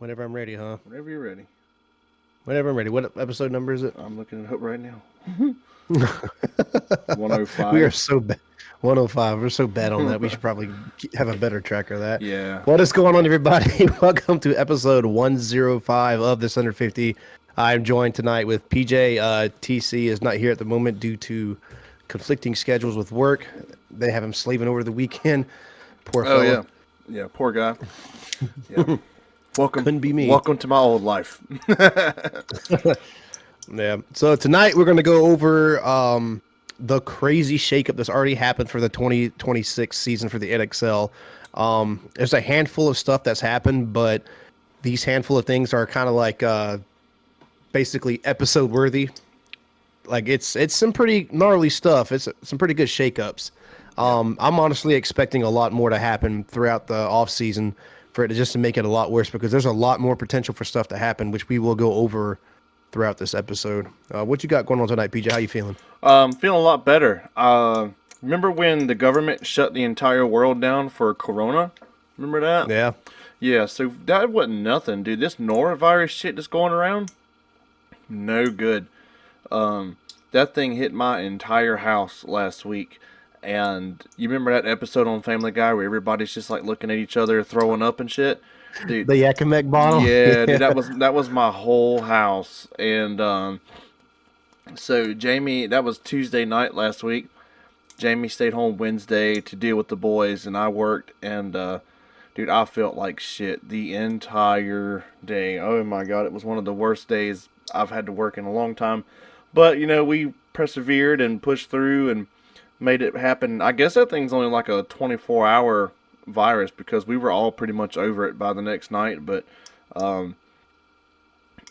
Whenever I'm ready, huh? Whenever you're ready. Whenever I'm ready. What episode number is it? I'm looking it up right now. We are 105. so bad. 105. We're so bad on that. We should probably have a better tracker of that. Yeah. What is going on, everybody? Welcome to episode 105 of this Under 50. I'm joined tonight with PJ. TC is not here at the moment due to conflicting schedules with work. They have him slaving over the weekend. Poor Oh, fella. yeah. Yeah, poor guy. Yeah. Welcome. Couldn't be me. Welcome to my old life. Yeah. So tonight we're going to go over the crazy shakeup that's already happened for the 2026 season for the NXL. There's a handful of stuff that's happened, but these handful of things are kind of like basically episode worthy. Like it's some pretty gnarly stuff. It's some pretty good shakeups. I'm honestly expecting a lot more to happen throughout the off season for it to just to make it a lot worse because there's a lot more potential for stuff to happen, which we will go over throughout this episode. What you got going on tonight, PJ? How you feeling? Feeling a lot better. Remember when the government shut the entire world down for Corona? Remember that? Yeah. Yeah, so that wasn't nothing, dude. This norovirus shit that's going around, no good. That thing hit my entire house last week. And you remember that episode on Family Guy where everybody's just like looking at each other, throwing up and shit? Dude, The Yakimec bottle? yeah, dude, that was my whole house. And so Jamie, that was Tuesday night last week. Jamie stayed home Wednesday to deal with the boys, and I worked. And dude, I felt like shit the entire day. Oh my god, it was one of the worst days I've had to work in a long time. But you know, we persevered and pushed through and made it happen. I guess that thing's only like a 24-hour virus because we were all pretty much over it by the next night. But I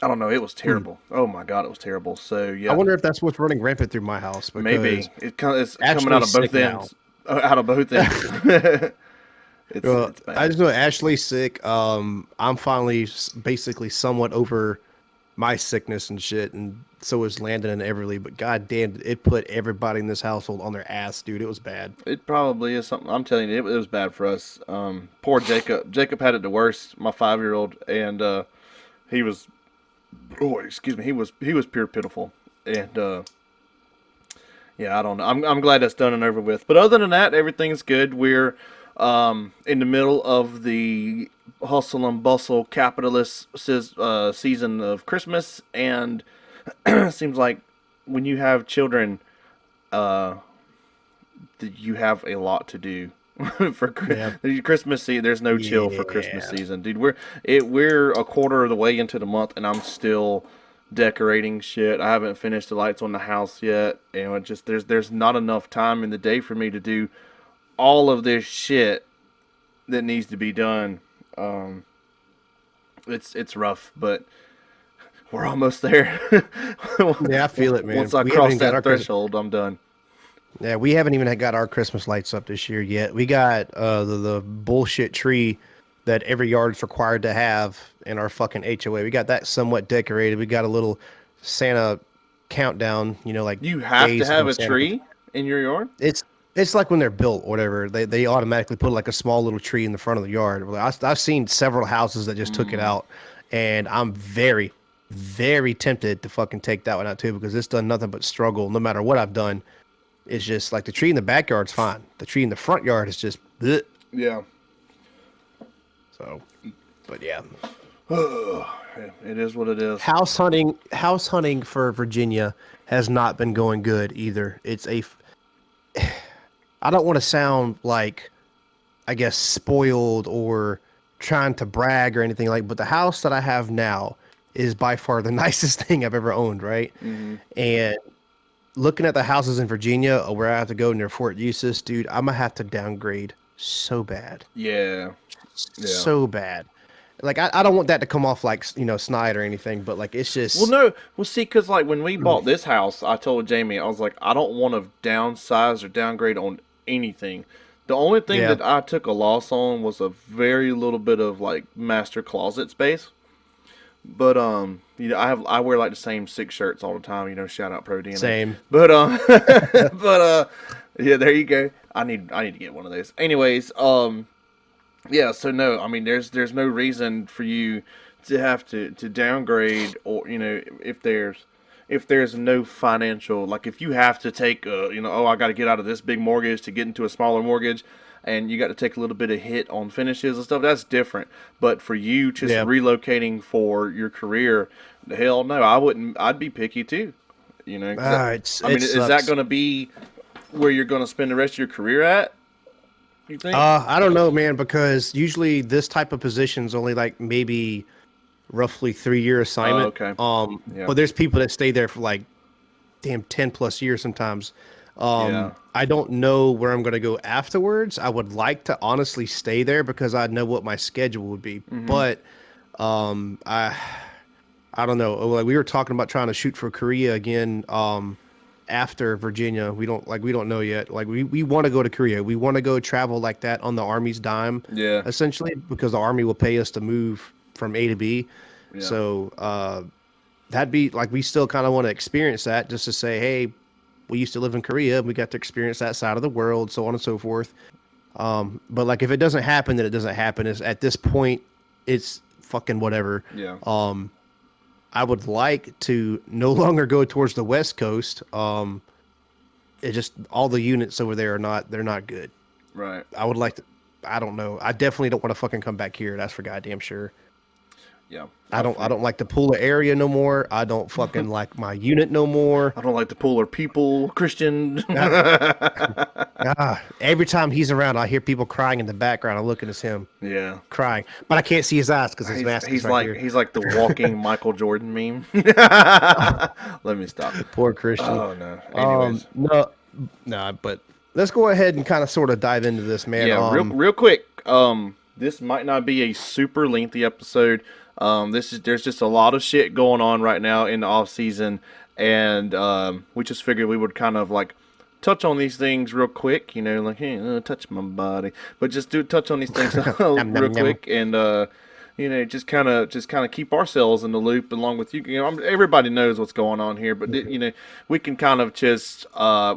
don't know. It was terrible. Oh my god, it was terrible. So yeah, I wonder if that's what's running rampant through my house. Because maybe it's coming Ashley's out of both sick now. ends. Out of both ends. It's bad. I just know Ashley's sick. I'm finally basically somewhat over my sickness and shit, and so is Landon and Everly. But goddamn, it put everybody in this household on their ass, dude. It was bad. It probably is something. I'm telling you, it was bad for us. Poor Jacob. Jacob had it the worst. My 5-year-old, and he was. Oh, excuse me. He was pure pitiful, and yeah, I don't know. I'm glad that's done and over with. But other than that, everything's good. We're in the middle of the hustle and bustle capitalist season of Christmas, and it seems like when you have children, you have a lot to do for Christmas season. There's no chill for Christmas season, dude. We're a quarter of the way into the month, and I'm still decorating shit. I haven't finished the lights on the house yet, and it just there's not enough time in the day for me to do all of this shit that needs to be done. It's rough, but we're almost there. Yeah, I feel it, man. Once I cross that threshold, I'm done. Yeah, we haven't even got our Christmas lights up this year yet. We got the bullshit tree that every yard is required to have in our fucking HOA. We got that somewhat decorated. We got a little Santa countdown, like you have to have a Santa. tree in your yard. It's like when they're built or whatever, they automatically put like a small little tree in the front of the yard. I've seen several houses that just took it out, and I'm very, very tempted to fucking take that one out too because it's done nothing but struggle. No matter what I've done, it's just like the tree in the backyard's fine. The tree in the front yard is just bleh. Yeah. So, but yeah, it is what it is. House hunting for Virginia has not been going good either. I don't want to sound like, I guess, spoiled or trying to brag or anything but the house that I have now is by far the nicest thing I've ever owned, right? Mm-hmm. And looking at the houses in Virginia where I have to go near Fort Eustis, dude, I'm going to have to downgrade so bad. Yeah. So bad. Like, I don't want that to come off like, snide or anything, but like, it's just... Well, no. Well, see, because like when we bought this house, I told Jamie, I was like, I don't want to downsize or downgrade on anything. The only thing that I took a loss on was a very little bit of like master closet space. But I wear like the same 6 shirts all the time. Shout out Pro DNA. Same. But yeah, there you go. I need to get one of those. Anyways, yeah. So no, I mean, there's no reason for you to have to downgrade, or if there's no financial, like if you have to take oh, I got to get out of this big mortgage to get into a smaller mortgage, and you got to take a little bit of hit on finishes and stuff, that's different. But for you just Yeah. relocating for your career, hell no, I wouldn't. I'd be picky too. 'Cause I It mean, is that sucks. going to be where you're going to spend the rest of your career at? You think? I don't know, man, because usually this type of position's only like maybe roughly 3 year Oh, assignment. okay. Yeah. But there's people that stay there for like damn 10 plus years sometimes. Yeah. I don't know where I'm going to go afterwards. I would like to honestly stay there because I know what my schedule would be. Mm-hmm. But um, I I don't know. Like we were talking about trying to shoot for Korea again. After Virginia, we don't know yet. Like we want to go to Korea. We want to go travel like that on the Army's dime, Yeah. essentially, because the Army will pay us to move from A to B. Yeah. So that'd be like we still kind of want to experience that just to say, hey, we used to live in Korea. We got to experience that side of the world, so on and so forth. But like if it doesn't happen, then it doesn't happen. Is at this point, it's fucking whatever. Yeah. I would like to no longer go towards the West Coast. It just all the units over there they're not good. Right. I would like to. I don't know. I definitely don't want to fucking come back here. That's for goddamn sure. Yeah. I don't like the Pula area no more. I don't fucking like my unit no more. I don't like the polar people, Christian. Every time he's around, I hear people crying in the background. I look and it's him Yeah. crying, but I can't see his eyes because his mask is right here. He's like the walking Michael Jordan meme. Let me stop. Poor Christian. Oh no. Anyways. No, but let's go ahead and kind of sort of dive into this, man. Yeah, real quick. This might not be a super lengthy episode. There's just a lot of shit going on right now in the off season, and we just figured we would kind of like touch on these things real quick. Like hey, touch my body, but just touch on these things real quick, and just kind of keep ourselves in the loop along with you. Everybody knows what's going on here, but we can kind of just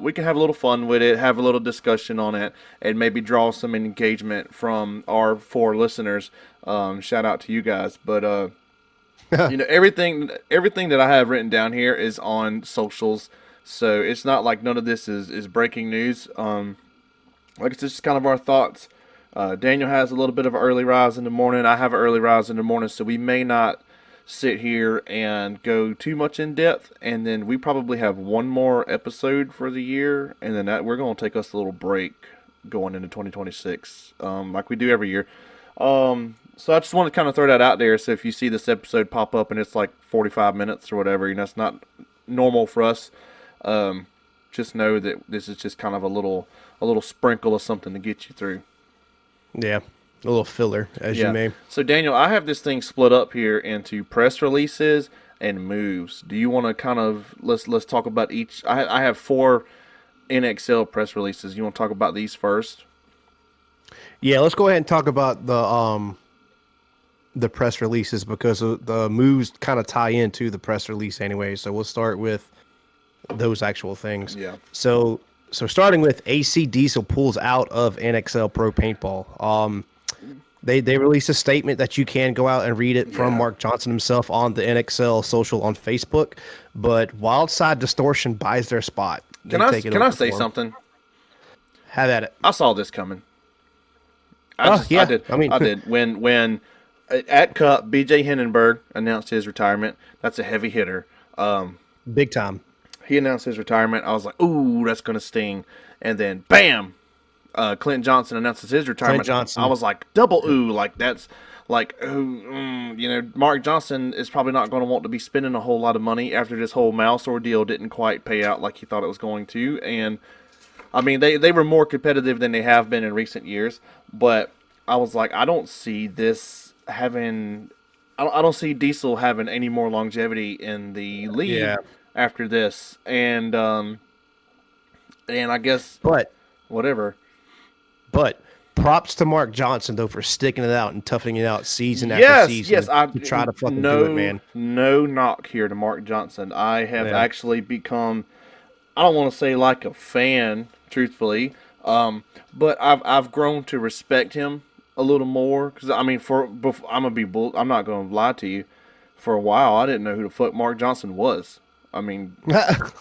we can have a little fun with it, have a little discussion on it, and maybe draw some engagement from our 4 listeners. Shout out to you guys, but everything that I have written down here is on socials, so it's not like none of this is breaking news. Like it's just kind of our thoughts. Daniel has a little bit of an early rise in the morning. I have an early rise in the morning, so we may not sit here and go too much in depth. And then we probably have one more episode for the year, and then we're going to take us a little break going into 2026, like we do every year. So I just want to kind of throw that out there. So if you see this episode pop up and it's like 45 minutes or whatever, it's not normal for us. Just know that this is just kind of a little sprinkle of something to get you through. Yeah, a little filler, as you may. So Daniel, I have this thing split up here into press releases and moves. Do you want to kind of let's talk about each? I have 4 NXL press releases. You want to talk about these first? Yeah, let's go ahead and talk about the press releases because the moves kind of tie into the press release anyway. So we'll start with those actual things. Yeah. So starting with AC Diesel pulls out of NXL Pro Paintball. They released a statement that you can go out and read it from Mark Johnson himself on the NXL social on Facebook, but Wildside Distortion buys their spot. Can I say something? Have at it. I saw this coming. I did. I did. When at Cup, BJ Hindenburg announced his retirement. That's a heavy hitter. Big time. He announced his retirement. I was like, ooh, that's going to sting. And then, bam, Clint Johnson announces his retirement. I was like, double ooh, like that's like, ooh, Mark Johnson is probably not going to want to be spending a whole lot of money after this whole mouse ordeal didn't quite pay out like he thought it was going to. And, I mean, they were more competitive than they have been in recent years. But I was like, I don't see this having... I don't see Diesel having any more longevity in the league after this. And I guess... But... Whatever. But... Props to Mark Johnson, though, for sticking it out and toughing it out season after season. To try to fucking do it, man. No knock here to Mark Johnson. I have actually become, I don't want to say like a fan, truthfully, but I've grown to respect him a little more because I mean, I'm not gonna lie to you. For a while, I didn't know who the fuck Mark Johnson was. I mean,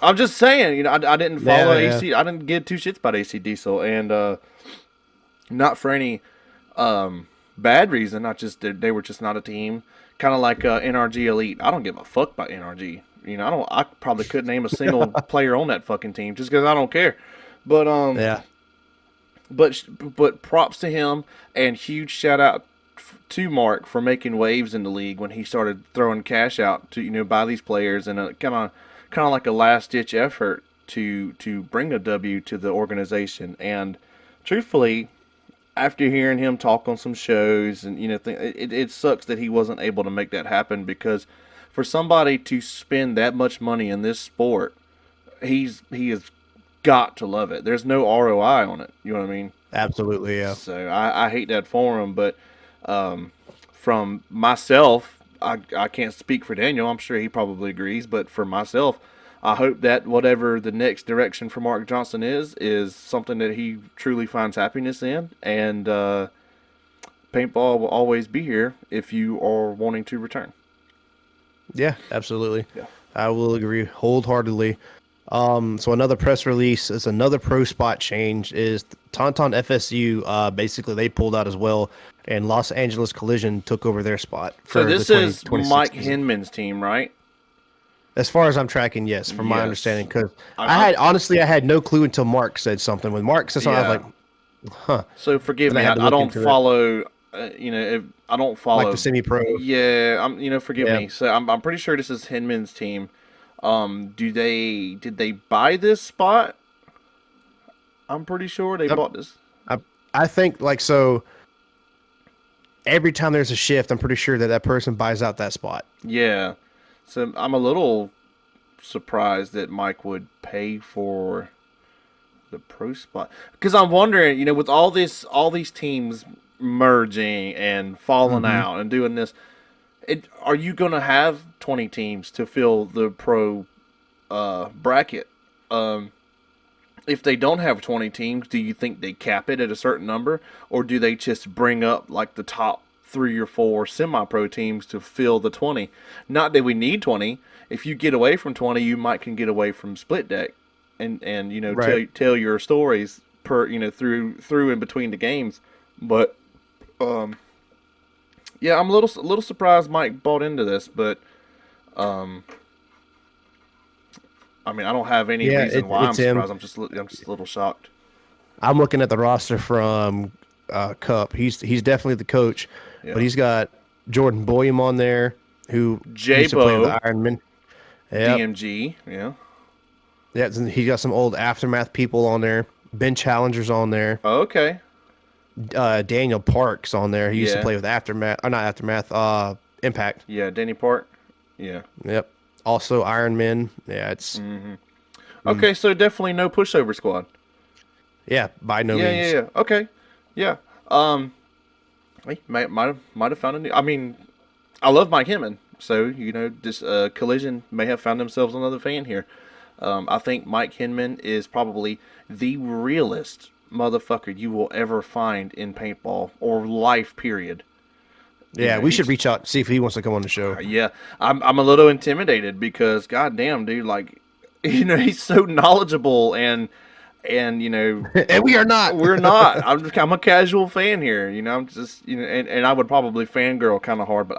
I'm just saying, I didn't follow Yeah. AC. I didn't give two shits about AC Diesel, and not for any bad reason. I just they were just not a team. Kind of like NRG Elite. I don't give a fuck about NRG. I don't. I probably couldn't name a single player on that fucking team just because I don't care. But Yeah. but props to him and huge shout out to Mark for making waves in the league when he started throwing cash out to buy these players and kind of like a last ditch effort to bring a W to the organization. And truthfully, after hearing him talk on some shows and it sucks that he wasn't able to make that happen because for somebody to spend that much money in this sport, he has got to love it. There's no ROI on it. You know what I mean? Absolutely. Yeah. So I hate that for him, but from myself, I can't speak for Daniel. I'm sure he probably agrees, but for myself, I hope that whatever the next direction for Mark Johnson is something that he truly finds happiness in, and paintball will always be here if you are wanting to return. Yeah. Absolutely. Yeah. I will agree wholeheartedly. So another press release is another pro spot change is Tauntaun FSU. Basically, they pulled out as well, and Los Angeles Collision took over their spot. So this the is 2026 Mike season. Hinman's team, right? As far as I'm tracking, yes, from my Yes. understanding, because I- I had no clue until Mark said something. When Mark said something, I was like, huh. So forgive Then I me, had to I look don't into it. follow. If I don't follow Like the semi-pro. Yeah, forgive Yeah. me. So I'm pretty sure this is Hinman's team. Did they buy this spot? I'm pretty sure they bought this. I think like so. Every time there's a shift, I'm pretty sure that person buys out that spot. Yeah. So I'm a little surprised that Mike would pay for the pro spot because I'm wondering, with all these teams merging and falling out and doing this, are you gonna have 20 teams to fill the pro bracket? If they don't have 20 teams, do you think they cap it at a certain number, or do they just bring up like the top 3 or 4 semi-pro teams to fill the 20? Not that we need 20. If you get away from 20, you might can get away from split deck, and Right. tell your stories per through in between the games. But yeah, I'm a little surprised Mike bought into this, but I mean, I don't have any Yeah, reason why I'm it's him. surprised. I'm just a little shocked. I'm looking at the roster from Cup. He's definitely the coach, Yeah. but he's got Jordan Boyum on there, who J-Bo. used to play with the Ironman. Yep. DMG, yeah. Yeah, he got some old Aftermath people on there. Ben Challenger's on there. Oh, okay. Daniel Parks on there. He used to Yeah. play with Aftermath, or not Aftermath. Impact. Yeah, Danny Park. Yeah. Yep. Also Iron Man. Yeah, it's Okay, so definitely no pushover squad. yeah, by no Yeah, means. yeah, yeah. Okay. Yeah. He might have found a new. I mean, I love Mike Hinman, so this Collision may have found themselves another fan here. I think Mike Hinman is probably the realest motherfucker you will ever find in paintball or life. Period. Yeah, Yeah, we he's- should reach out see if he wants to come on the show. Yeah, I'm a little intimidated because goddamn, dude, like, he's so knowledgeable and And we are not. we're not. I'm a casual fan here. I'm just and I would probably fangirl kind of hard, but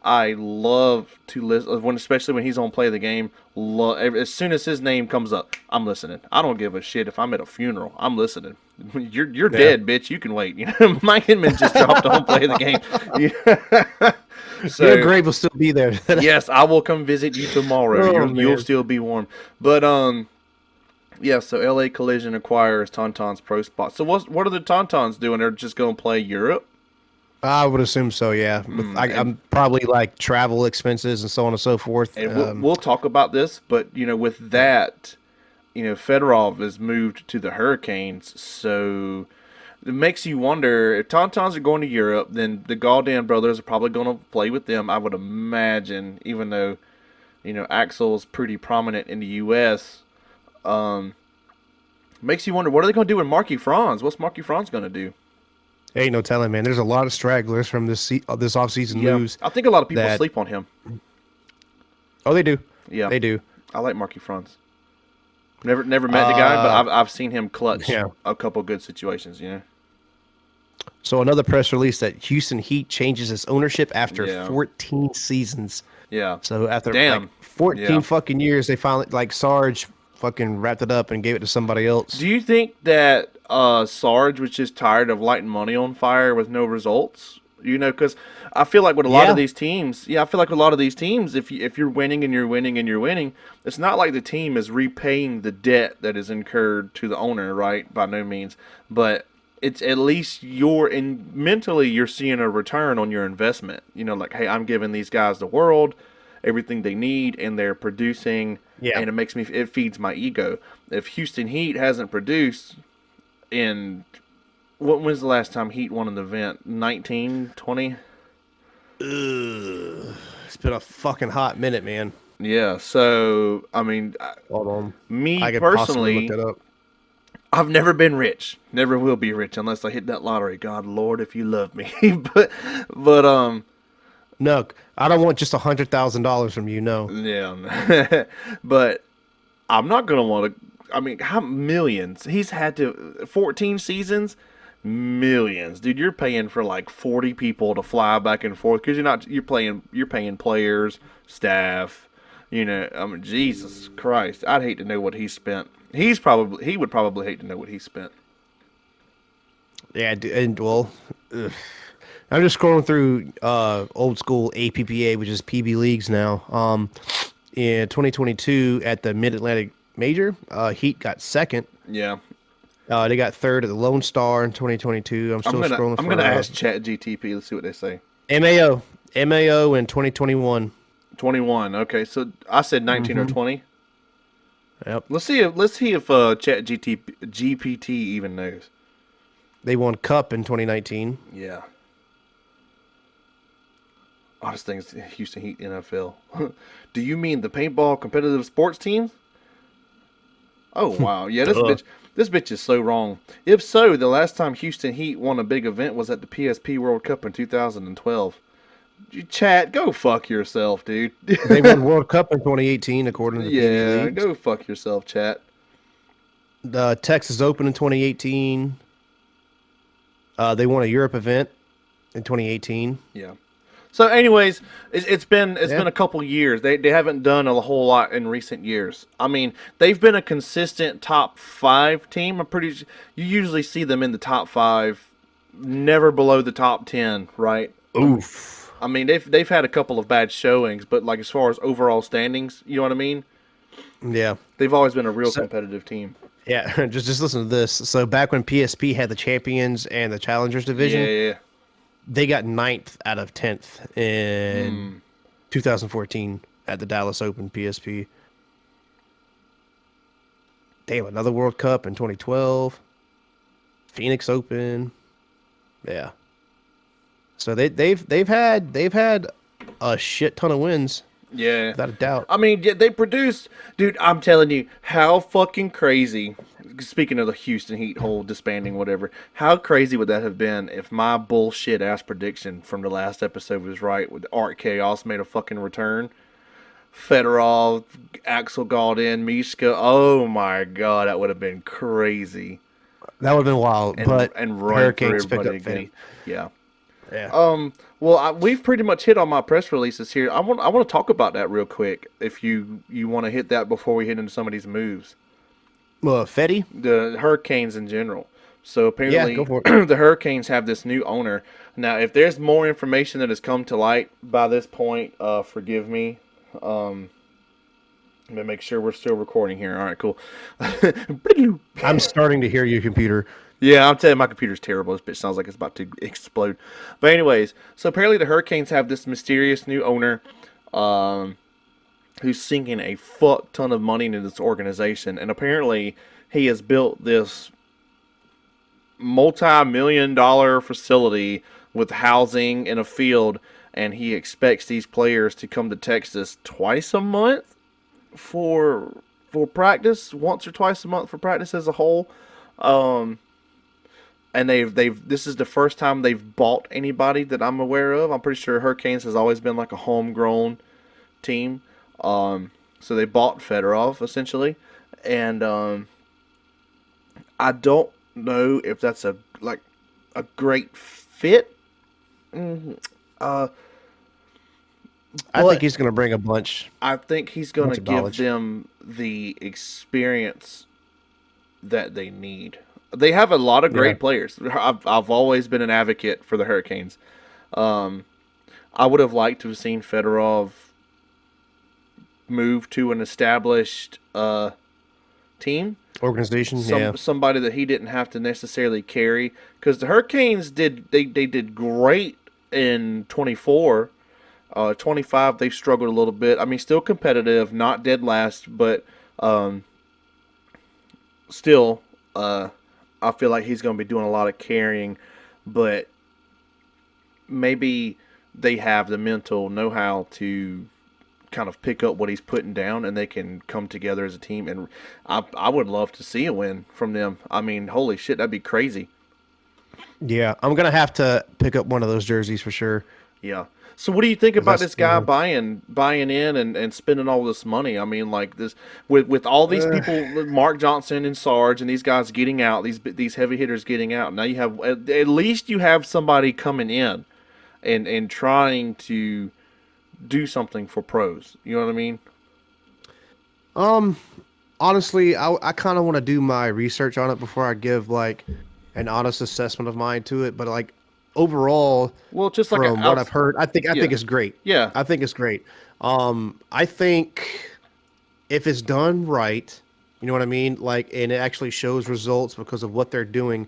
I love to listen especially when he's on Play the Game. As soon as his name comes up, I'm listening. I don't give a shit if I'm at a funeral. I'm listening. You're dead, bitch. You can wait. Mike Hinman just dropped on Play the Game. So Your grave will still be there. yes, I will come visit you tomorrow. Oh, You'll man. still be warm. But yeah. So LA Collision acquires Tauntaun's pro spot. So what are the Tauntauns doing? They're just going to play Europe. I would assume so, yeah. I'm probably like travel expenses and so on and so forth. And we'll talk about this, but with that, Fedorov has moved to the Hurricanes, so it makes you wonder if Tauntauns are going to Europe, then the Gauldin brothers are probably going to play with them. I would imagine, even though Axel's pretty prominent in the U.S. Makes you wonder what are they going to do with Marky Franz? What's Marky Franz going to do? Ain't no telling, man. There's a lot of stragglers from this offseason Yeah, moves I think a lot of people that. sleep on him. Oh, they do. Yeah, They do. I like Marky Franz. Never met the guy, but Uh, I've seen him clutch yeah. a couple good situations. So another press release that Houston Heat changes its ownership after Yeah, 14 seasons. yeah. So after like Damn. 14 Yeah. fucking years, they finally like Sarge fucking wrapped it up and gave it to somebody else. Do you think that Sarge was just tired of lighting money on fire with no results? Because I feel like with a lot of Yeah. these teams, I feel like with a lot of these teams, if you're winning and you're winning and you're winning, it's not like the team is repaying the debt that is incurred to the owner, right? By no means, but it's at least mentally you're seeing a return on your investment. Like, hey, I'm giving these guys the world, everything they need, and they're producing, Yeah. and it feeds my ego. If Houston Heat hasn't produced in when's the last time Heat won an event? 1920? Ugh. It's been a fucking hot minute, man. Yeah. So I mean, Hold on. me I could possibly look personally, that up. I've never been rich. Never will be rich unless I hit that lottery. God, Lord, if you love me. but No, I don't want just $100,000 from you. No. yeah. But I'm not gonna want to. I mean, how millions? He's had to 14 seasons, millions, dude. You're paying for like 40 people to fly back and forth because you're paying players, staff. I mean, Jesus Christ, I'd hate to know what he spent. He would probably hate to know what he spent. Yeah, and well, ugh. I'm just scrolling through old school APPA, which is PB leagues now. In 2022 at the Mid Atlantic Major, Heat got second. Yeah, They got third at the Lone Star in 2022. I'm I'm still gonna scrolling I'm for gonna ask Chat GTP. Let's see what they say. MAO in 2021. 21. Okay, so I said 19 or 20. Yep, Let's see if Chat GPT even knows. they won Cup in 2019. Yeah. Honest things, Houston Heat NFL. Do you mean the paintball competitive sports teams? Oh wow, yeah. This Duh. bitch, this bitch is so wrong. If so, the last time Houston Heat won a big event was at the PSP World Cup in 2012. Chat, go fuck yourself, dude. They won World Cup in 2018, according to the PB Yeah, leagues. go fuck yourself, chat. The Texas Open in 2018. They won a Europe event in 2018. Yeah. So, anyways, it's been Yeah. a couple years. They haven't done a whole lot in recent years. I mean, they've been a consistent top 5 team. You usually see them in the top 5, never below the top 10, right? Oof. I mean, they've had a couple of bad showings, but like as far as overall standings, you know what I mean? Yeah. They've always been a real So, competitive team. yeah, just listen to this. So back when PSP had the champions and the challengers Yeah, division, yeah. they got ninth out of 10th in 2014 at the Dallas Open PSP. Damn, another World Cup in 2012. Phoenix Open. Yeah. So they've had a shit ton of wins, Yeah. without a doubt. I mean, yeah, they produced, dude. I'm telling you, how fucking crazy. Speaking of the Houston Heat whole disbanding, whatever, how crazy would that have been if my bullshit ass prediction from the last episode was right? With Art Chaos made a fucking return, Fedorov, Axel Galdin, Mishka. Oh my god, that would have been crazy. That would have been wild, And but run for Hurricanes picked everybody up again. Fetty. Yeah. Yeah. Well, we've pretty much hit on my press releases here. I want to talk about that real quick. If you want to hit that before we hit into some of these moves, Well, Fetty? the Hurricanes in general. So Yeah, apparently, go for it. the Hurricanes have this new owner now. If there's more information that has come to light by this point, forgive me. Let me make sure we're still recording here. All right, cool. I'm starting to hear your computer. Yeah, I'm telling you, my computer's terrible. This bitch sounds like it's about to explode. But anyways, so apparently the Hurricanes have this mysterious new owner who's sinking a fuck ton of money into this organization. And apparently he has built this multi-million-dollar facility with housing and a field. And he expects these players to come to Texas twice a month for practice, once or twice a month for practice as a whole. and they've this is the first time they've bought anybody that I'm aware of. I'm pretty sure Hurricanes has always been like a homegrown team. So they bought Fedorov essentially, and I don't know if that's a great fit. Mm, Uh, I think but he's going to bring a bunch I think he's going to of give knowledge. them the experience that they need. They have a lot of Yeah. great players. I've always been an advocate for the Hurricanes. Um, I would have liked to have seen Fedorov move to an established team, Organization. Yeah. somebody that he didn't have to necessarily carry. Because the Hurricanes they did great in 24. 25 they struggled a little bit. I mean, still competitive, not dead last, but um, still, I feel like he's going to be doing a lot of carrying. But maybe they have the mental know-how to kind of pick up what he's putting down, and they can come together as a team. And I would love to see a win from them. I mean, holy shit, that'd be crazy. Yeah. I'm going to have to pick up one of those jerseys for sure. Yeah. So what do you think 'Cause about that's, this guy buying in and spending all this money? I mean, like this with all these uh, people, Mark Johnson and Sarge and these guys getting out, these heavy hitters getting out. Now you have at least you have somebody coming in and trying to do something for pros. You know what I mean? um, honestly, I kind of want to do my research on it before I give like an honest assessment of mine to it. But like overall, Well, just like a from what out, I've heard, I think yeah, it's great. yeah, I think it's great. I think if it's done right, you know what I mean? Like, and it actually shows results because of what they're doing.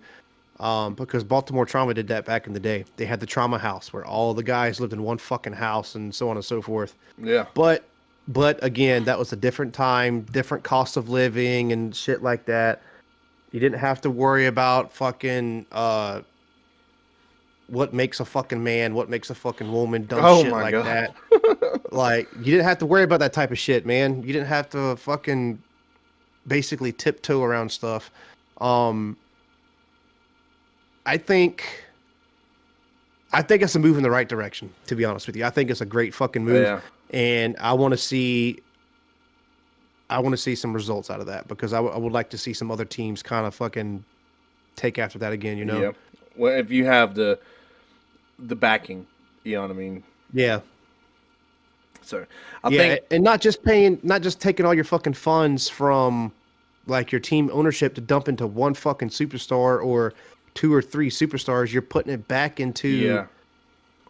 Because Baltimore Trauma did that back in the day. They had the trauma house where all the guys lived in one fucking house and so on and so forth. yeah. But, but again, that was a different time, different cost of living and shit like that. You didn't have to worry about fucking what makes a fucking man, what makes a fucking woman, dumb Oh shit my like god. that. Like you didn't have to worry about that type of shit, man. You didn't have to fucking basically tiptoe around stuff. Um, I think I think it's a move in the right direction. To be honest with you, I think it's a great fucking move, Yeah, and I want to see some results out of that because I would like to see some other teams kind of fucking take after that again. You know? yeah. Well, if you have the backing, you know what I mean. Yeah. So I Yeah, think and not just paying, not just taking all your fucking funds from like your team ownership to dump into one fucking superstar or two or three superstars. You're putting it back into yeah.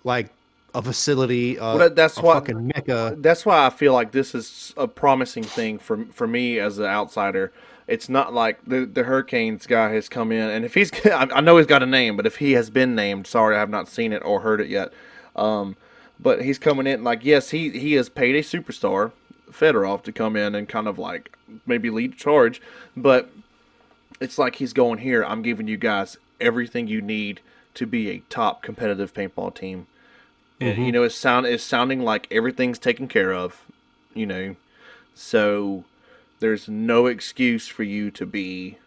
like a facility, Well, a fucking mecca. that's why I feel like this is a promising thing for me as an outsider. It's not like the Hurricanes guy has come in, and if he's I know he's got a name, but if he has been named, sorry, I have not seen it or heard it yet. Um, but he's coming in like yes, he has paid a superstar Fedorov to come in and kind of like maybe lead charge, but it's like he's going here. I'm giving you guys everything you need to be a top competitive paintball team. You Hmm. know, it's sounding like everything's taken care of. You know, so there's no excuse for you to be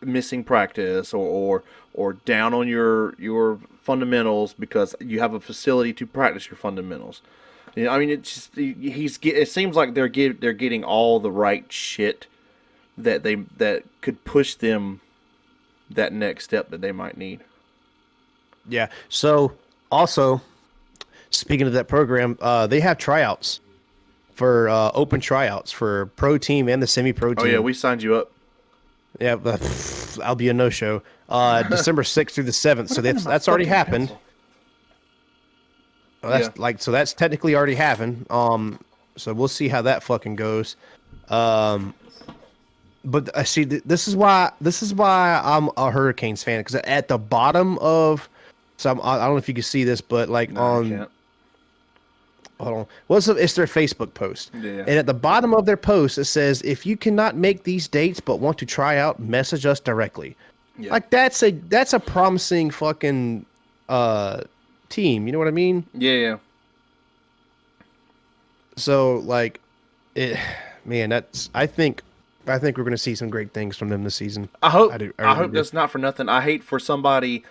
missing practice or down on your fundamentals because you have a facility to practice your fundamentals. You know, I mean, it's just it seems like they're getting all the right shit that could push them that next step that they might need. Yeah. So also speaking of that program, they have tryouts for open tryouts for pro team and the semi pro Oh yeah, team. we signed you up. Yeah, but I'll be a no show. December 6th through the 7th. What So happened to my that's already fucking happened. pencil? Yeah, That's technically already happened. So we'll see how that fucking goes. Um, but I see this is why I'm a Hurricanes fan because at the bottom of I don't know if you can see this, but like no, I on can't. hold on, it's their Facebook post, Yeah, and at the bottom of their post it says if you cannot make these dates but want to try out, message us directly. yeah, Like that's a promising fucking uh team. You know what I mean? yeah, yeah. So like it, man, that's I think I think we're going to see some great things from them this season. I hope. I do. I I really hope do. that's not for nothing. I hate for somebody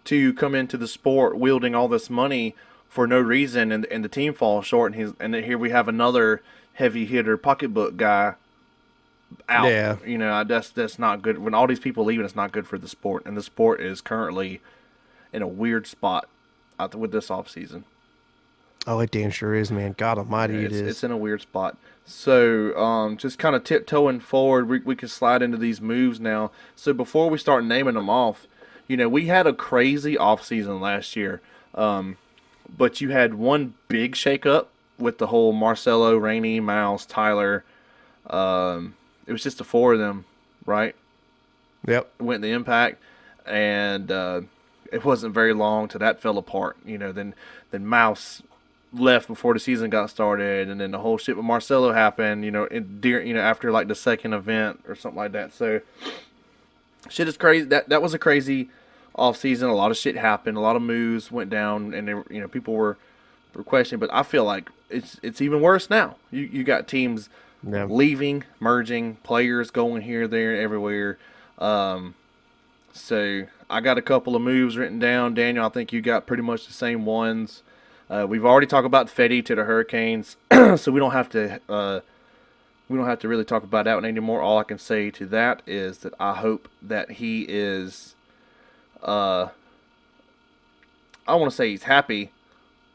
to come into the sport wielding all this money for no reason, and the team falls short, and then here we have another heavy hitter pocketbook guy out. Yeah. That's not good. When all these people leaving, it's not good for the sport, and the sport is currently in a weird spot with this off season. Oh, it damn sure is, man. God Yeah, Almighty, it it's is. in a weird spot. So, just kind of tiptoeing forward, we can slide into these moves now. So before we start naming them off, we had a crazy off season last year, but you had one big shakeup with the whole Marcelo, Rainey, Miles, Tyler. It was just the four of them, right? Yep. Went the impact, and it wasn't very long till that fell apart. Then Mouse left before the season got started, and then the whole shit with Marcelo happened. After like the second event or something like that. So shit is crazy. That was a crazy off season. A lot of shit happened. A lot of moves went down, and people were questioning. But I feel like it's even worse now. You got teams Yeah. leaving, merging, players going here, there, everywhere. So I got a couple of moves written down. Daniel, I think you got pretty much the same ones. We've already talked about Fetty to the Hurricanes, so we don't have to really talk about that one anymore. All I can say to that is that I hope that he is. I don't want to say he's happy,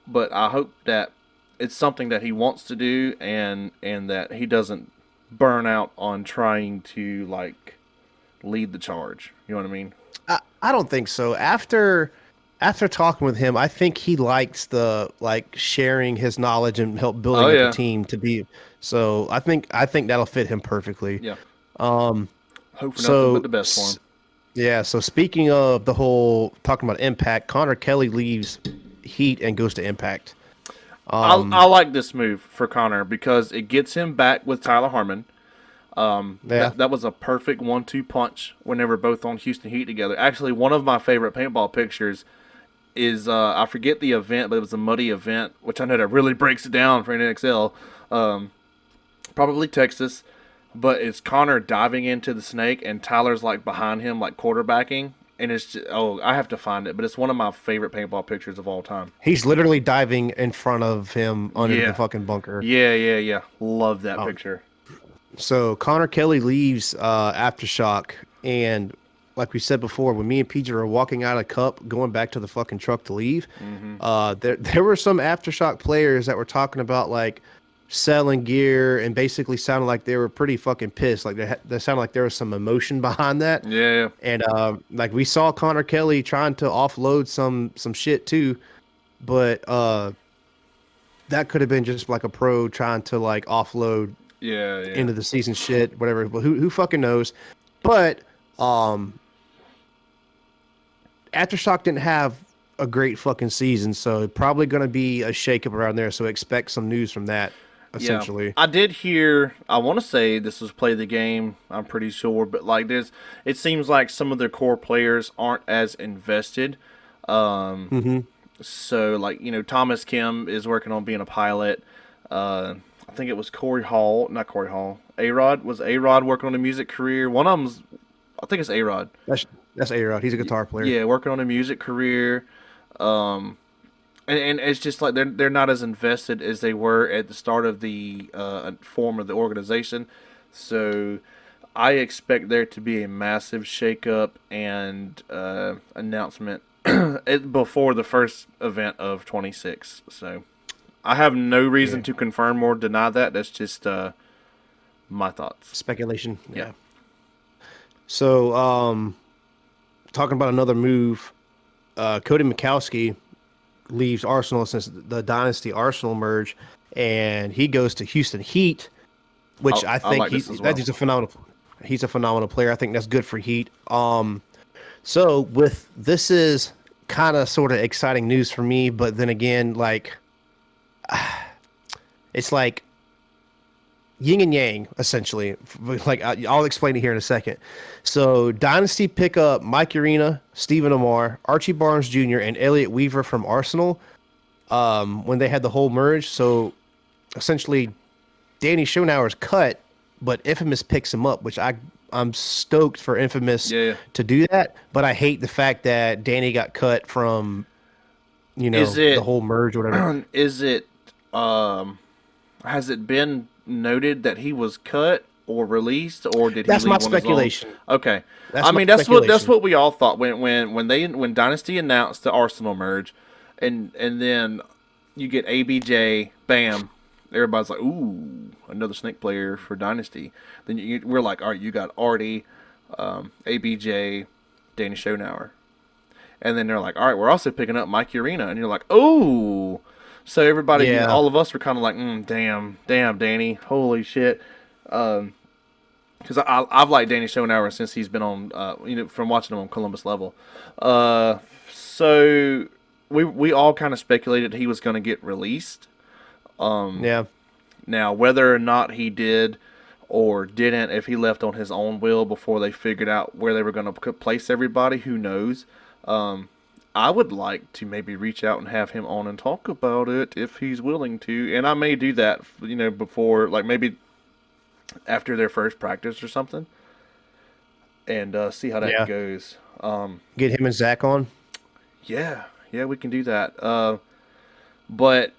but I hope that it's something that he wants to do, and that he doesn't burn out on trying to like lead the charge. You know what I mean? I don't think so. After talking with him, I think he likes the like sharing his knowledge and help Oh building up a yeah, team to be. So I think that'll fit him perfectly. yeah. Um. Hope for nothing but So the best for him. yeah. So speaking of the whole talking about Impact, Connor Kelly leaves Heat and goes to Impact. I like this move for Connor because it gets him back with Tyler Harmon. Yeah. That was a perfect 1-2 punch when they were both on Houston Heat together. Actually, one of my favorite paintball pictures is I forget the event, but it was a muddy event, which I know that really breaks it down for an NXL. Probably Texas, but it's Connor diving into the snake and Tyler's like behind him, like quarterbacking, and it's just, I have to find it, but it's one of my favorite paintball pictures of all time. He's literally diving in front of him under the Yeah, fucking bunker. yeah. Love that Um, picture. So Connor Kelly leaves Aftershock, and like we said before, when me and PJ were walking out of Cup, going back to the fucking truck to leave, there were some Aftershock players that were talking about like selling gear and basically sounded like they were pretty fucking pissed. Like they sounded like there was some emotion behind that. Yeah, And like we saw Connor Kelly trying to offload some shit too, but that could have been just like a pro trying to like offload yeah. into the season shit, whatever. But who fucking knows? But Aftershock didn't have a great fucking season, so probably going to be a shakeup around there. So expect some news from that, Yeah, essentially. I did hear. I want to say this was Play the Game. I'm pretty sure, but like it seems like some of their core players aren't as invested. Mm-hmm. So like Thomas Kim is working on being a pilot. I think it was Corey Hall, not Corey Hall. A-Rod was A-Rod working on a music career. One of them's, I think it's A-Rod. That's A-Rod. He's a guitar player. Yeah, working on a music career. And it's just like they're not as invested as they were at the start of the form of the organization. So I expect there to be a massive shakeup and announcement before the first event of 26. So I have no reason Yeah. to confirm or deny that. That's just my thoughts. Speculation. Yeah. Yeah. So, talking about another move, Cody Mikowski leaves Arsenal since the Dynasty Arsenal merge, and he goes to Houston Heat, which I think like this as well. he's a phenomenal. He's a phenomenal player. I think that's good for Heat. So with this is kind of sort of exciting news for me, but then again, like it's like yin and yang, essentially. Like I'll explain it here in a second. So Dynasty pick up Mike Urena, Stephen Amar, Archie Barnes Jr., and Elliot Weaver from Arsenal when they had the whole merge. So essentially, Danny Schonauer's cut, but Infamous picks him up, which I'm stoked for Infamous Yeah. to do that. But I hate the fact that Danny got cut from Is the it whole merge or whatever. is it has it been noted that he was cut or released, or did he That's my leave on his own? speculation. Okay. That's I my mean, that's speculation. what we all thought when Dynasty announced the Arsenal merge, and then you get ABJ, bam, everybody's like, ooh, another Snake player for Dynasty. Then we're like, all right, you got Artie, ABJ, Danny Schoenauer. And then they're like, all right, we're also picking up Mike Urena. And you're like, oh. So everybody, Yeah, all of us were kind of like, damn, Danny. Holy shit. Because I've liked Danny Schoenauer since he's been on, from watching him on Columbus Level. So we all kind of speculated he was going to get released. yeah. Now, whether or not he did or didn't, if he left on his own will before they figured out where they were going to place everybody, who knows? I would like to maybe reach out and have him on and talk about it if he's willing to. And I may do that, before, like maybe after their first practice or something, and see how that Yeah. goes. Get him and Zach on. Yeah, we can do that. But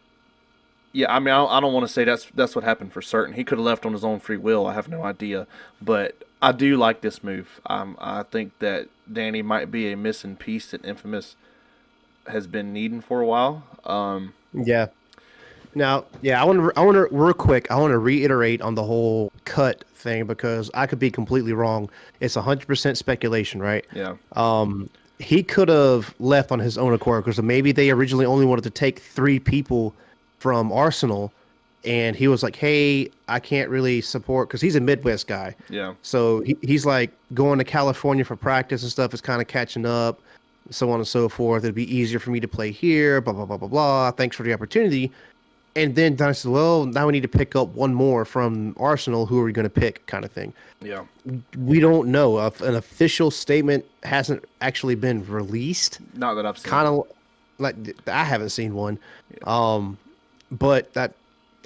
yeah, I mean, I don't want to say that's what happened for certain. He could have left on his own free will. I have no idea, but I do like this move. I think that Danny might be a missing piece that Infamous has been needing for a while. Yeah. Now, yeah, I want to real quick. I want to reiterate on the whole cut thing because I could be completely wrong. It's 100% speculation, right? Yeah, He could have left on his own accord because maybe they originally only wanted to take 3 people from Arsenal, and he was like, "Hey, I can't really support," because he's a Midwest guy. yeah, So he's like going to California for practice and stuff is kind of catching up, so on and so forth. It'd be easier for me to play here. Blah blah blah blah blah. Thanks for the opportunity. And then Don said, "Well, now we need to pick up one more from Arsenal. Who are we going to pick?" Kind of thing. yeah. We don't know. An official statement hasn't actually been released. Not that I've seen. Kind of like I haven't seen one. Yeah. But that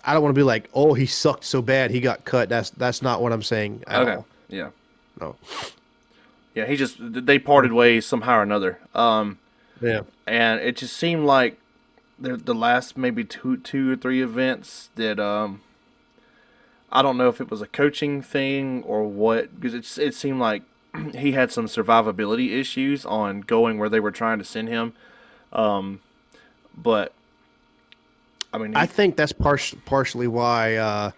I don't want to be like, oh, he sucked so bad he got cut. That's not what I'm saying at Okay. all. Yeah. No. Yeah. They parted ways somehow or another. Yeah. And it just seemed like the last maybe two or three events that I don't know if it was a coaching thing or what, because it seemed like he had some survivability issues on going where they were trying to send him. But I mean, I think that's partially why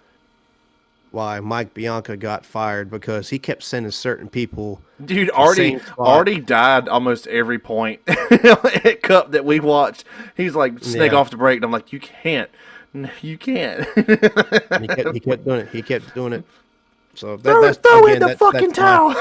Mike Bianca got fired because he kept sending certain people dude, to the same spot. already died almost every point at Cup that we watched. He's like snake Yeah. off the break, and I'm like, you can't. You can't. And he kept doing it. He kept doing it. So Throw in the fucking towel.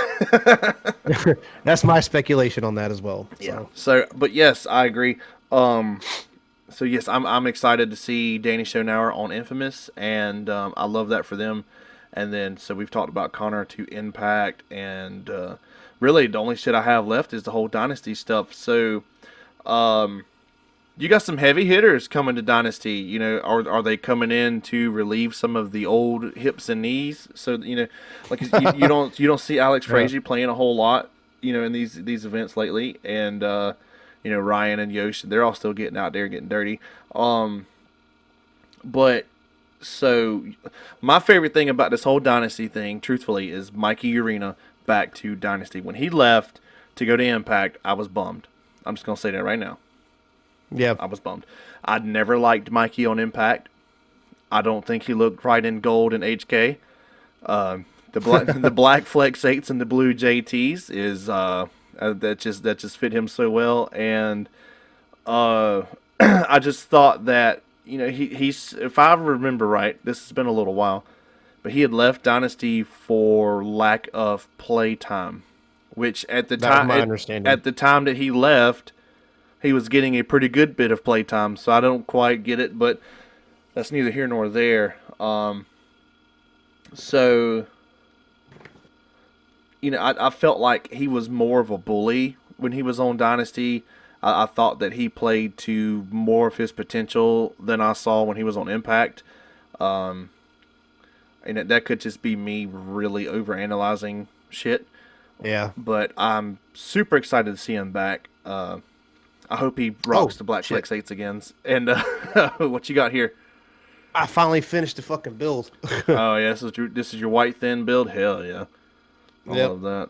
That's my speculation on that as well. Yeah. So So, but yes, I agree. So yes, I'm excited to see Danny Schoenauer on Infamous, and I love that for them. And then so we've talked about Connor to Impact, and really the only shit I have left is the whole Dynasty stuff. So, you got some heavy hitters coming to Dynasty. You know, are they coming in to relieve some of the old hips and knees? So like you don't see Alex Frazier playing a whole lot. In these events lately, and Ryan and Yosh, they're all still getting out there and getting dirty. But so my favorite thing about this whole Dynasty thing, truthfully, is Mikey Urena back to Dynasty. When he left to go to Impact, I was bummed. I'm just gonna say that right now. yeah, I was bummed. I'd never liked Mikey on Impact. I don't think he looked right in gold in HK. The black Flex 8s and the blue JTs is that just fit him so well, and I just thought that he's, if I remember right, this has been a little while, but he had left Dynasty for lack of play time, which at the that was time my understanding. at the time that he left, he was getting a pretty good bit of play time. So I don't quite get it, but that's neither here nor there. So I felt like he was more of a bully when he was on Dynasty. I thought that he played to more of his potential than I saw when he was on Impact. and that could just be me really overanalyzing shit. Yeah. But I'm super excited to see him back. I hope he rocks Oh the Black shit! Flex 8s again. And what you got here? I finally finished the fucking build. Oh yeah, this is your white thin build. Hell yeah, I Yep. love that.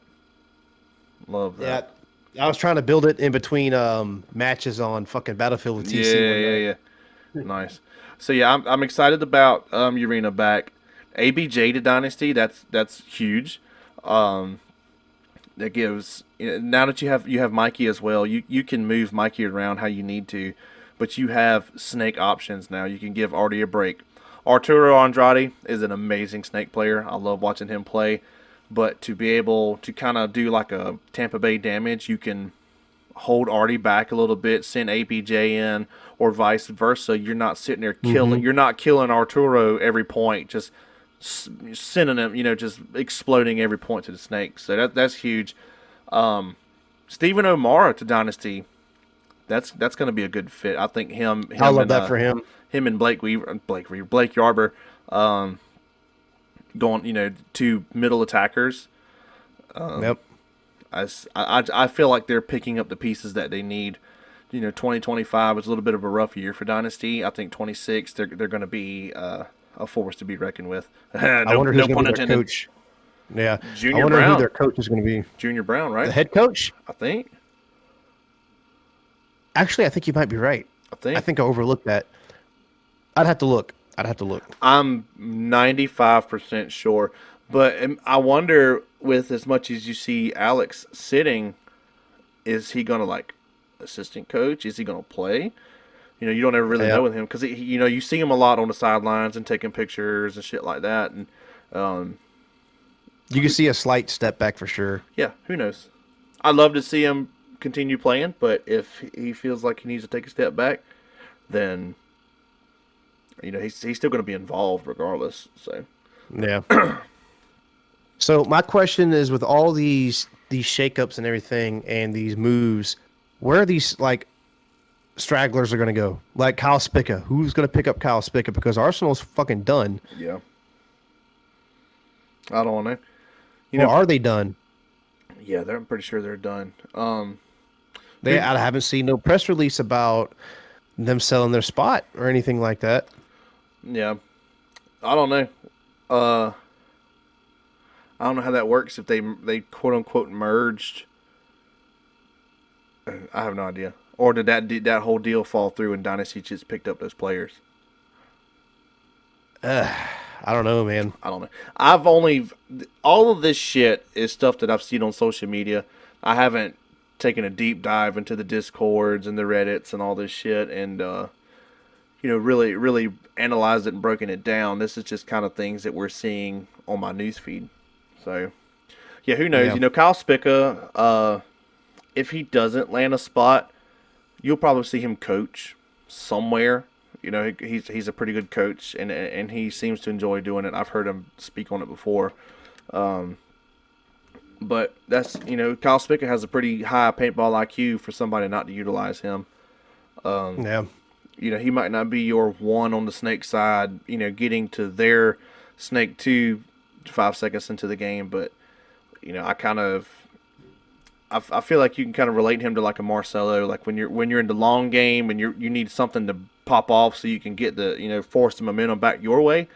Love Yeah. that. I was trying to build it in between matches on fucking Battlefield with Yeah, TC one yeah, night. yeah. Nice. So yeah, I'm excited about Urena back. ABJ to Dynasty. That's huge. Um, that gives now that you have Mikey as well. You can move Mikey around how you need to, but you have snake options now. You can give Artie a break. Arturo Andrade is an amazing snake player. I love watching him play. But to be able to kind of do like a Tampa Bay damage, you can hold Artie back a little bit, send APJ in, or vice versa. You're not sitting there killing. Mm-hmm. You're not killing Arturo every point. Just sending him, just exploding every point to the snake. So that's huge. Stephen O'Mara to Dynasty. That's going to be a good fit. I think him I him love and that for him. him and Blake Yarber, going two middle attackers. Yep. I feel like they're picking up the pieces that they need. 2025 was a little bit of a rough year for Dynasty. I think 26 they're going to be a force to be reckoned with. I No wonder who's no going pun to be their intended. coach. Yeah. I Junior wonder who Brown. their coach is going to be. Junior Brown, The right? head coach? I think. Actually, I think you might be right. I I think. think I overlooked that. I'd have to look. I'd have to look. I'm 95% sure, but I wonder with as much as you see Alex sitting, is he gonna like assistant coach? Is he gonna play? You don't ever really Yeah. know with him because you see him a lot on the sidelines and taking pictures and shit like that, and You can see a slight step back for sure. yeah, who knows? I'd love to see him continue playing, but if he feels like he needs to take a step back, then he's still going to be involved regardless. So Yeah. So my question is, with all these shakeups and everything and these moves, where are these like stragglers are going to go? Like Kyle Spica, who's going to pick up Kyle Spica because Arsenal's fucking done? yeah, I don't know. You Or know, are they done? yeah, I'm pretty sure they're done. I haven't seen no press release about them selling their spot or anything like that. Yeah, I don't know. Uh, I don't know how that works if they quote unquote merged. I have no idea. Or did that whole deal fall through and Dynasty just picked up those players? I don't know, man. I don't know. I've only all of this shit is stuff that I've seen on social media. I haven't taken a deep dive into the Discords and the Reddits and all this shit, and really really analyzed it and broken it down. This is just kind of things that we're seeing on my newsfeed. So yeah, who knows? Yeah. Kyle Spica, if he doesn't land a spot, you'll probably see him coach somewhere. He's a pretty good coach, and he seems to enjoy doing it. I've heard him speak on it before. But that's Kyle Spica has a pretty high paintball IQ for somebody not to utilize him. Yeah. He might not be your one on the snake side. Getting to their snake 2 5 seconds into the game, but I kind of. I feel like you can kind of relate him to like a Marcelo, like when you're in the long game and you need something to pop off so you can get the force the momentum back your way.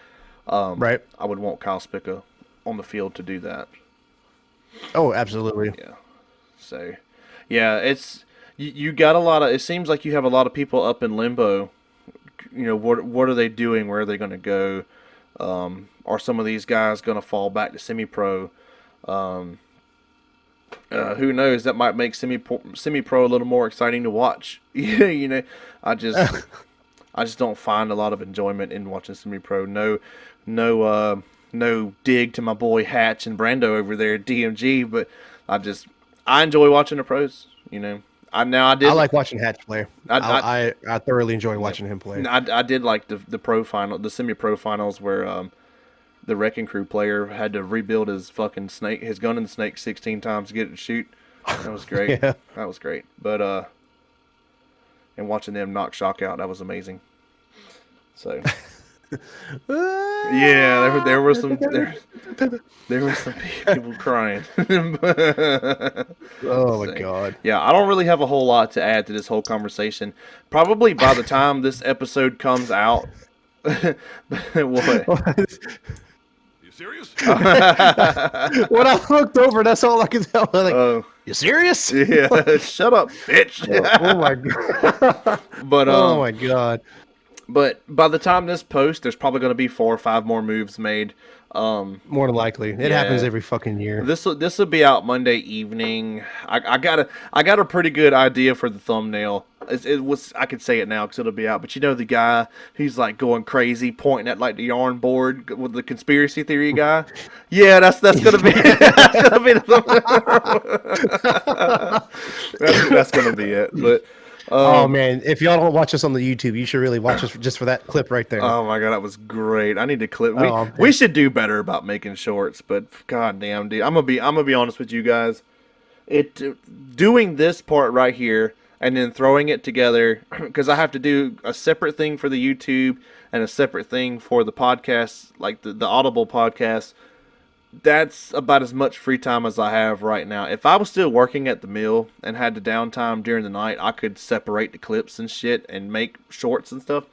Right. I would want Kyle Spica on the field to do that. Oh, absolutely. Yeah. So, yeah, it's you got a lot of. It seems like you have a lot of people up in limbo. What are they doing? Where are they going to go? Are some of these guys going to fall back to semi-pro? Who knows? That might make semi-pro a little more exciting to watch. I just don't find a lot of enjoyment in watching semi-pro. No dig to my boy Hatch and Brando over there at DMG, but I enjoy watching the pros. I like watching Hatch play. I thoroughly enjoy watching him play. I did like the pro final, the semi-pro finals where the Wrecking Crew player had to rebuild his fucking his gun in the snake 16 times to get it to shoot. That was great. Yeah. That was great. But and watching them knock Shock out, that was amazing. So Yeah, there were some people crying. Oh my So, god. yeah, I don't really have a whole lot to add to this whole conversation. Probably by the time this episode comes out, what? You serious? When I looked over, that's all I could tell. I'm like, Oh, you serious? yeah, shut up, bitch. Oh my god. But Oh my god. But by the time this posts, there's probably going to be 4 or 5 more moves made. More than likely, it Yeah. happens every fucking year. This will be out Monday evening. I got a pretty good idea for the thumbnail. It was, I could say it now because it'll be out. But you know the guy who's like going crazy, pointing at like the yarn board with the conspiracy theory guy. Yeah, that's gonna be that's gonna be that's gonna be it. But Oh man, if y'all don't watch us on the YouTube, you should really watch us just for that clip right there. oh my god, that was great. I need to clip. Oh, We should do better about making shorts, but god damn, dude, I'm gonna be honest with you guys. Doing this part right here and then throwing it together because I have to do a separate thing for the YouTube and a separate thing for the podcast, like the Audible podcast. That's about as much free time as I have right now. If I was still working at the mill and had the downtime during the night, I could separate the clips and shit and make shorts and stuff.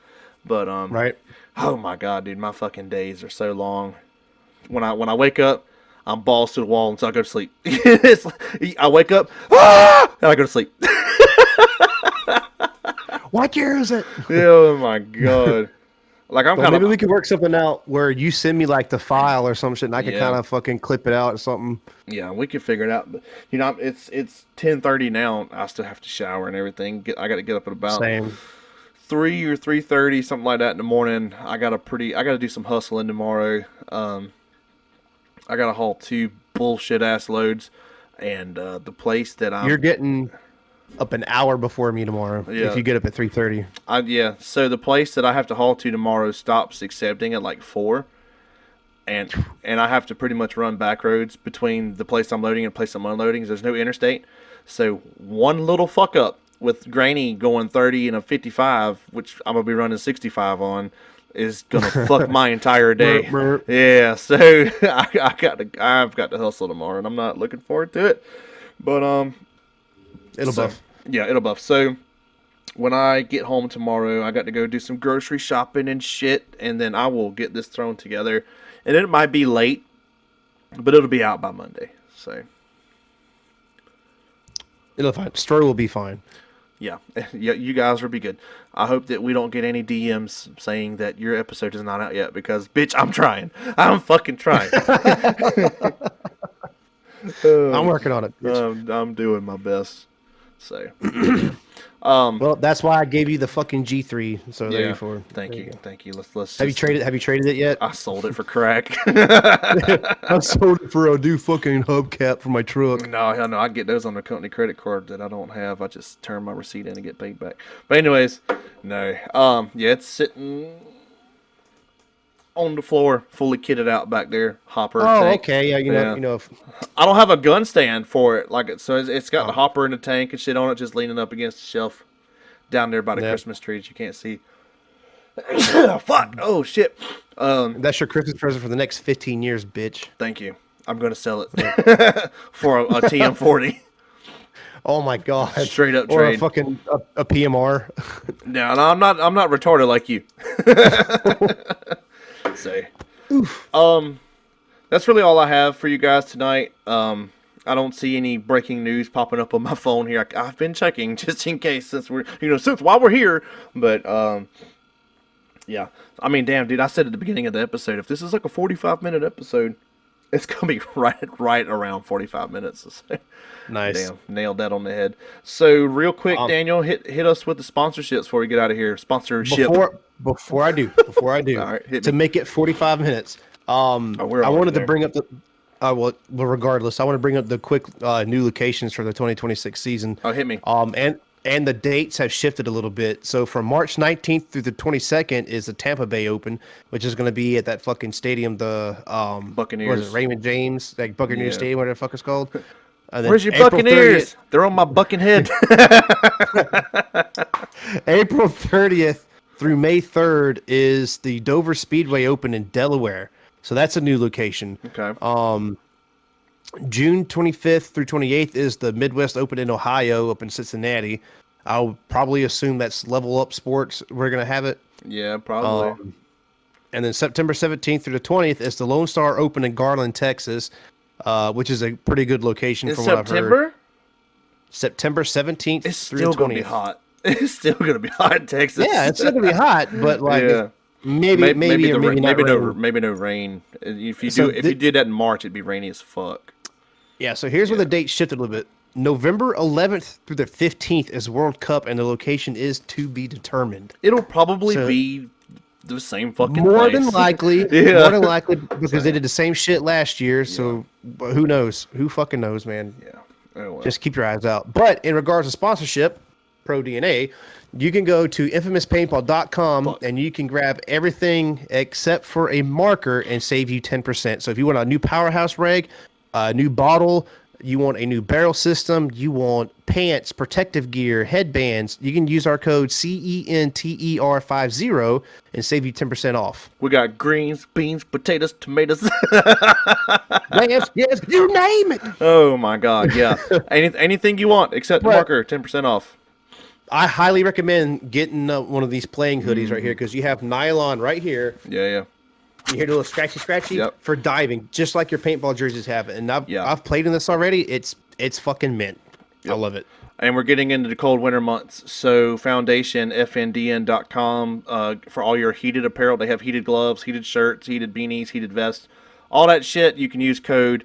But right. oh my god, dude, my fucking days are so long. When I wake up, I'm balls to the wall until I go to sleep. It's like, I wake up, and I go to sleep. What year is it? Oh my god. Like I'm Well, kind maybe of we could work something out where you send me like the file or some shit, and I can Yeah. kind of fucking clip it out or something. yeah, we can figure it out. But you know, it's 10:30 now. I still have to shower and everything. I got to get up at about Same. 3 or 3:30, something like that in the morning. I got to do some hustling tomorrow. I got to haul 2 bullshit ass loads, and the place that You're getting up an hour before me tomorrow. Yeah. If you get up at 3:30. yeah. So the place that I have to haul to tomorrow stops accepting at like 4, and I have to pretty much run back roads between the place I'm loading and the place I'm unloading. There's no interstate, so one little fuck up with Granny going 30 and a 55, which I'm gonna be running 65 on, is gonna fuck my entire day. Yeah. So I've got to hustle tomorrow, and I'm not looking forward to it. But It'll buff. Yeah, it'll buff. So when I get home tomorrow, I got to go do some grocery shopping and shit, and then I will get this thrown together. And it might be late, but it'll be out by Monday. So It'll fine. Story will be fine. yeah, you guys will be good. I hope that we don't get any DMs saying that your episode is not out yet because, bitch, I'm trying. I'm fucking trying. I'm working on it. I'm doing my best. So Well, that's why I gave you the fucking G3. So there you for. Thank you. Let's. Have you traded it yet? I sold it for crack. I sold it for a new fucking hubcap for my truck. No, hell no. I get those on the company credit card that I don't have. I just turn my receipt in and get paid back. But anyways, no. Yeah, it's sitting on the floor, fully kitted out back there. Hopper. Oh, tank. okay. Yeah, you know. I don't have a gun stand for it, so it's got the hopper and the tank and shit on it, just leaning up against the shelf down there by the Christmas tree that you can't see. Fuck! Oh shit! That's your Christmas present for the next 15 years, bitch. Thank you. I'm gonna sell it for a TM40. Oh my god! Straight up or trade. a fucking a PMR. No, I'm not retarded like you. So, that's really all I have for you guys tonight. I don't see any breaking news popping up on my phone here. I've been checking just in case since while we're here. But yeah, I mean, damn, dude, I said at the beginning of the episode, if this is like a 45-minute episode, it's gonna be right around 45 minutes. So, Nice. damn, nailed that on the head. So, real quick, Daniel, hit us with the sponsorships before we get out of here. Sponsorship. Before I do, All right, to make it 45 minutes. I wanted to bring up the. Well, regardless, I want to bring up the quick new locations for the 2026 season. Oh, hit me. And the dates have shifted a little bit. So from March 19th through the 22nd is the Tampa Bay Open, which is going to be at that fucking stadium, the Buccaneers. what is it, Raymond James, like Buccaneers Stadium, whatever the fuck it's called. Where's your Buccaneers? They're on my bucking head. April 30th through May 3rd is the Dover Speedway Open in Delaware. So that's a new location. Okay. June 25th through 28th is the Midwest Open in Ohio up in Cincinnati. I'll probably assume that's Level Up Sports. We're going to have it. Yeah, probably. And then September 17th through the 20th is the Lone Star Open in Garland, Texas, which is a pretty good location In from what I've heard. September? September 17th It's through still the 20th. going to be hot. It's still going to be hot in Texas. Yeah, it's still going to be hot, but like Yeah. maybe not maybe rain. no rain. If you So you did that in March, it'd be rainy as fuck. Yeah, so here's where the date shifted a little bit. November 11th through the 15th is World Cup, and the location is to be determined. It'll probably So- be the same fucking More place. than likely, Yeah. more than likely, because they did the same shit last year. So but who knows? Who fucking knows, man? Yeah. Oh, well. Just keep your eyes out. But in regards to sponsorship, Pro DNA, you can go to infamouspaintball.com and you can grab everything except for a marker and save you 10%. So if you want a new powerhouse rag, a new bottle, you want a new barrel system, you want pants, protective gear, headbands, you can use our code CENTER50 and save you 10% off. We got greens, beans, potatoes, tomatoes. yes, you name it. Oh my god, yeah. Anything you want except the But- marker, 10% off. I highly recommend getting one of these playing hoodies right here because you have nylon right here. Yeah. You hear the little scratchy Yep. for diving, just like your paintball jerseys have it. And I've played in this already. It's fucking mint. I love it. And we're getting into the cold winter months. So Foundation, FNDN.com, for all your heated apparel. They have heated gloves, heated shirts, heated beanies, heated vests. All that shit, you can use code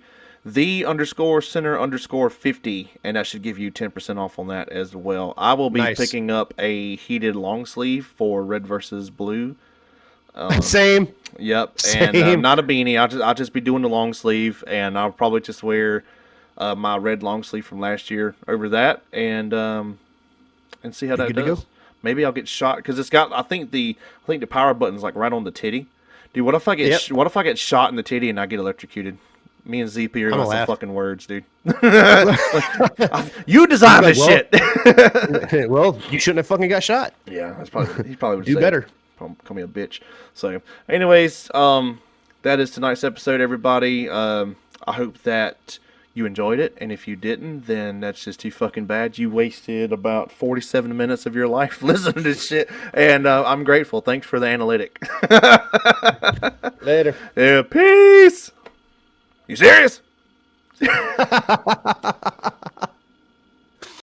_center_50, and that should give you 10% off on that as well. I will be picking up a heated long sleeve for red versus blue. Same. Yep, Same. and not a beanie. I'll just be doing the long sleeve, and I'll probably just wear my red long sleeve from last year over that, and see how that good to does. go? Maybe I'll get shot because it's got. I think the power button's like right on the titty. Dude, what if I get what if I get shot in the titty and I get electrocuted? Me and ZP are going to some fucking words, dude. You designed this shit. Well, you shouldn't have fucking got shot. Yeah, that's probably he probably would Do say better. Call me a bitch. So, anyways, that is tonight's episode, everybody. I hope that you enjoyed it, and if you didn't, then that's just too fucking bad. You wasted about 47 minutes of your life listening to this shit, and I'm grateful. Thanks for the analytic. Later. Yeah, peace. You serious?